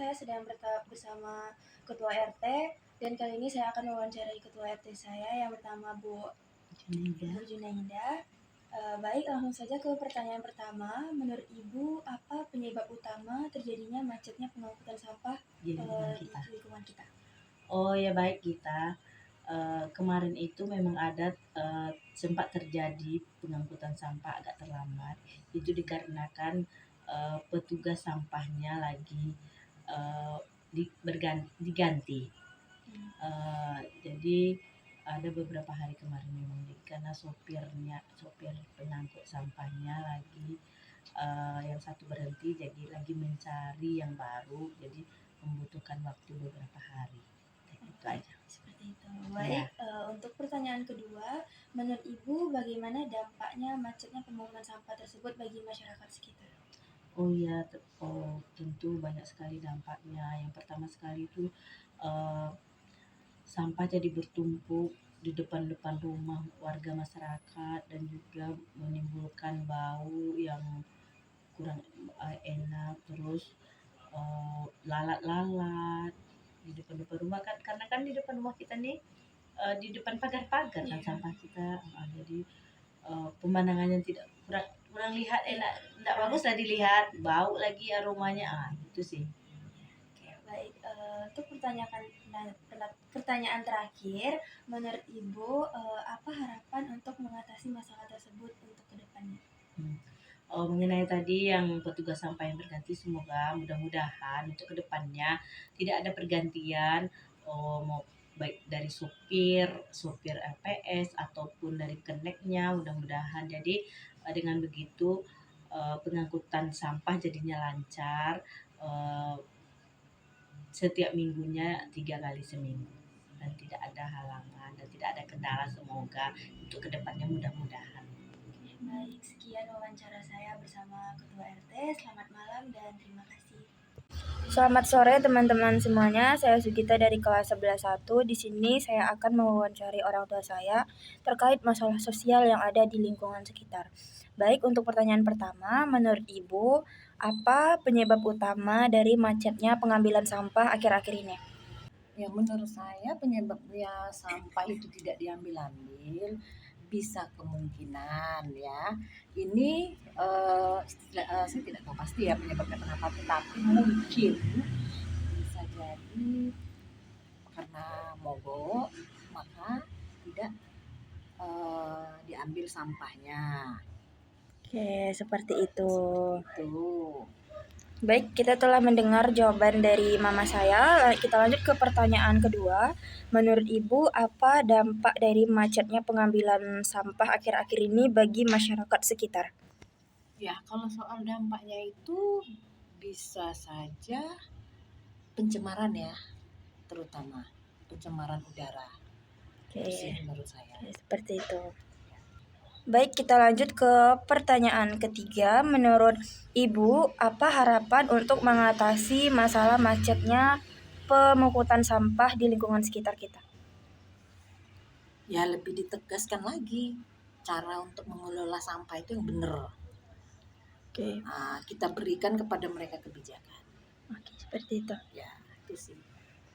saya sedang bersama Ketua RT, dan kali ini saya akan mewawancarai Ketua RT saya yang pertama Bu Junaida. Baik, langsung saja ke pertanyaan pertama. Menurut Ibu, apa penyebab utama terjadinya macetnya pengangkutan sampah di lingkungan kita? Oh ya, baik Gita. Kemarin itu memang ada sempat terjadi pengangkutan sampah agak terlambat. Itu dikarenakan petugas sampahnya lagi diganti. Jadi ada beberapa hari kemarin memang karena sopir pengangkut sampahnya lagi yang satu berhenti, jadi lagi mencari yang baru, jadi membutuhkan waktu beberapa hari. Itu aja. Seperti itu. Baik, untuk pertanyaan kedua, menurut Ibu bagaimana dampaknya macetnya pemungutan sampah tersebut bagi masyarakat sekitar? Oh iya, tentu banyak sekali dampaknya. Yang pertama sekali itu sampah jadi bertumpuk di depan-depan rumah warga masyarakat dan juga menimbulkan bau yang kurang enak. Terus lalat-lalat di depan-depan rumah kan, karena kan di depan rumah kita nih di depan pagar-pagar kan sampah kita. Jadi pemandangannya tidak kurang lihat, tidak bagus lah dilihat, bau lagi aromanya, itu sih. Oke, baik. Untuk pertanyaan terakhir, menurut Ibu apa harapan untuk mengatasi masalah tersebut untuk kedepannya? Mengenai tadi yang petugas sampah yang berganti, semoga mudah-mudahan untuk kedepannya tidak ada pergantian, mau baik dari supir LPS ataupun dari keneknya, mudah-mudahan. Jadi dengan begitu pengangkutan sampah jadinya lancar, setiap minggunya 3 kali seminggu, dan tidak ada halangan dan tidak ada kendala, semoga untuk kedepannya mudah-mudahan. Baik, sekian wawancara saya bersama Ketua RT. Selamat malam dan terima kasih. Selamat sore teman-teman semuanya. Saya Sugita dari kelas 11.1. Di sini saya akan mewawancari orang tua saya terkait masalah sosial yang ada di lingkungan sekitar. Baik, untuk pertanyaan pertama, menurut Ibu, apa penyebab utama dari macetnya pengambilan sampah akhir-akhir ini? Ya, menurut saya penyebabnya sampah itu tidak diambil-ambil bisa kemungkinan ya. Ini saya tidak tahu pasti ya penyebabnya kenapa, tetapi mungkin bisa jadi karena mogok maka tidak diambil sampahnya. Oke, seperti itu. Itu. Baik, kita telah mendengar jawaban dari mama saya. Kita lanjut ke pertanyaan kedua. Menurut Ibu, apa dampak dari macetnya pengambilan sampah akhir-akhir ini bagi masyarakat sekitar? Ya, kalau soal dampaknya itu bisa saja pencemaran ya, terutama pencemaran udara. Itu sih menurut saya. Seperti itu. Baik, kita lanjut ke pertanyaan ketiga. Menurut Ibu, apa harapan untuk mengatasi masalah macetnya pemungutan sampah di lingkungan sekitar kita? Ya, lebih ditegaskan lagi cara untuk mengelola sampah itu yang benar. Oke. Kita berikan kepada mereka kebijakan. Oke, seperti itu. Ya, itu sih.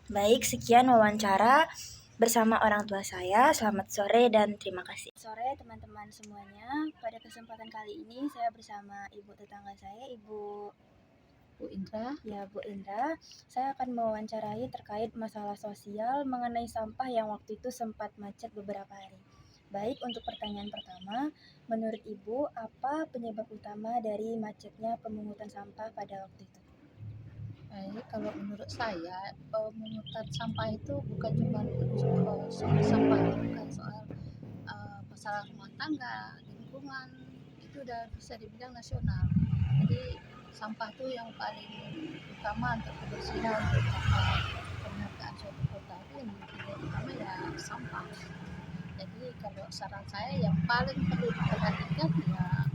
Baik, sekian wawancara bersama orang tua saya. Selamat sore dan terima kasih. Sore teman-teman semuanya. Pada kesempatan kali ini saya bersama ibu tetangga saya, Ibu Indra. Ya, Bu Indra. Saya akan mewawancarai terkait masalah sosial mengenai sampah yang waktu itu sempat macet beberapa hari. Baik, untuk pertanyaan pertama, menurut Ibu, apa penyebab utama dari macetnya pemungutan sampah pada waktu itu? Baik, kalau menurut saya pemungutan sampah itu bukan cuma soal sampah, bukan soal masalah rumah tangga, lingkungan, itu udah bisa dibilang nasional. Jadi sampah itu yang paling utama untuk kebersihan, untuk penyertaan suatu kota itu yang utama ya sampah. Jadi kalau saran saya yang paling perlu diperhatikan ya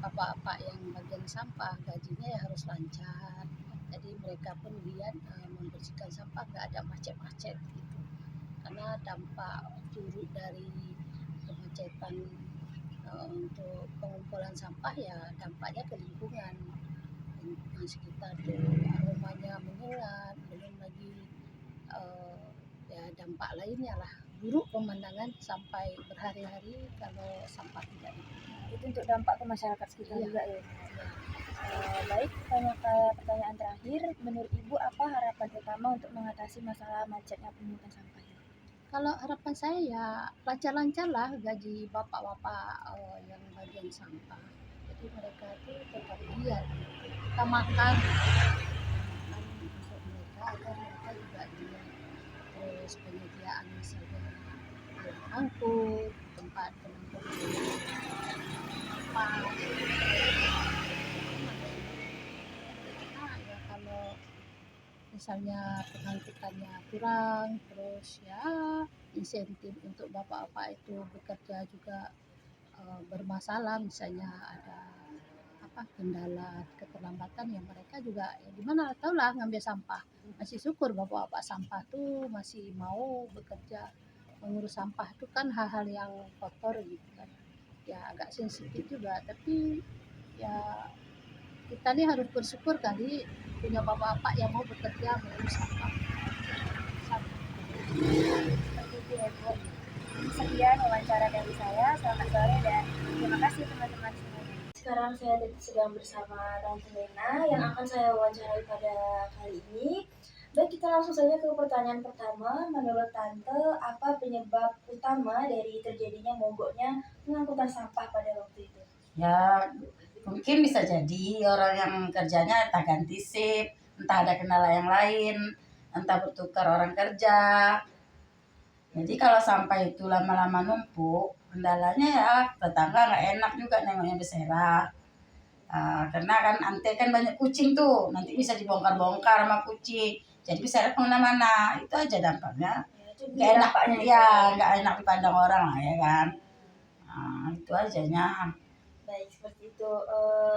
bapak-bapak yang bagian sampah, gajinya ya harus lancar. Jadi mereka pun lihat membersihkan sampah nggak ada macet-macet gitu. Karena dampak buruk dari kemacetan untuk pengumpulan sampah ya dampaknya ke lingkungan sekitar tuh aromanya menyengat. lingkungan, belum lagi ya dampak lainnya lah, buruk pemandangan sampai berhari-hari kalau sampah tidak dipungut. Itu untuk dampak ke masyarakat sekitar Iya. juga ya. Iya. Baik, pertanyaan terakhir, menurut Ibu apa harapan utama untuk mengatasi masalah macetnya pemungutan sampah ini? Kalau harapan saya ya lancar-lancar lah gaji bapak-bapak yang bagian sampah. Jadi mereka tuh tetap giat utamakan untuk mereka agar mereka juga giat. Terus penyediaan misalnya ruang angkut, tempat penampungan sampah. Nah, ya kalau misalnya pengangkutannya kurang, terus ya insentif untuk bapak-bapak itu bekerja juga bermasalah, misalnya ada kendala keterlambatan yang mereka juga ya gimana tau lah ngambil sampah. Masih syukur bapak-bapak sampah tuh masih mau bekerja mengurus sampah, itu kan hal-hal yang kotor gitu kan, ya agak sensitif juga, tapi ya kita nih harus bersyukur kali punya bapak-bapak yang mau bekerja mengurus sampah. Seperti itu ya Bu. Sekian wawancara dari saya, selamat sore dan terima kasih teman-teman semuanya. Sekarang saya sedang bersama Tante Lena yang akan saya wawancarai pada kali ini. Baik, kita langsung saja ke pertanyaan pertama. Menurut Tante, apa penyebab utama dari terjadinya mogoknya pengangkutan sampah pada waktu itu? Ya mungkin bisa jadi orang yang kerjanya entah ganti shift, entah ada kendala yang lain, entah bertukar orang kerja. Jadi kalau sampai itu lama-lama numpuk, kendalanya ya tetangga nggak enak juga nengoknya berserakan. Karena kan ante kan banyak kucing tuh, nanti bisa dibongkar-bongkar sama kucing, jadi berserakan kemana-mana. Itu aja dampaknya. Nggak enak, ya nggak enak dipandang orang lah ya kan. Itu ajanya. Baik, seperti itu.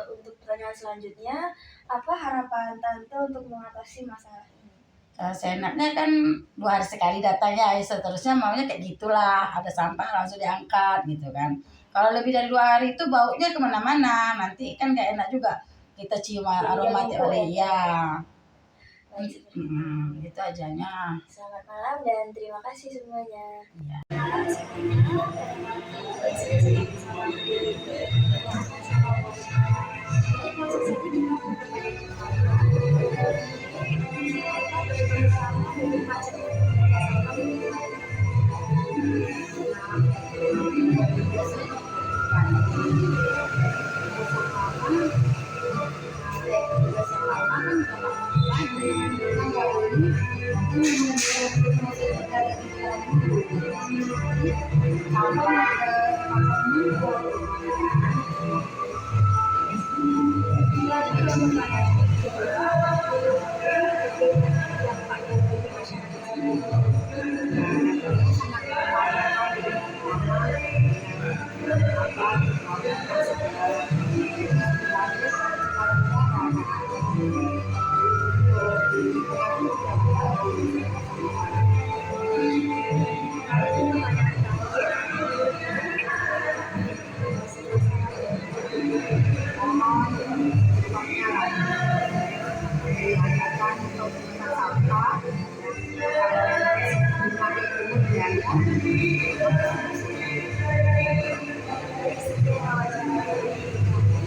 Untuk pertanyaan selanjutnya, apa harapan Tante untuk mengatasi masalah ini? Seenaknya kan 2 hari sekali datanya, ya seterusnya maunya kayak gitulah, ada sampah langsung diangkat gitu kan. Kalau lebih dari 2 hari itu baunya kemana-mana, nanti kan gak enak juga kita cium aroma tiap hari ya. Baik, Gitu ajanya. selamat malam dan terima kasih semuanya. Ya.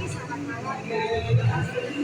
Selamat malam dan terima kasih.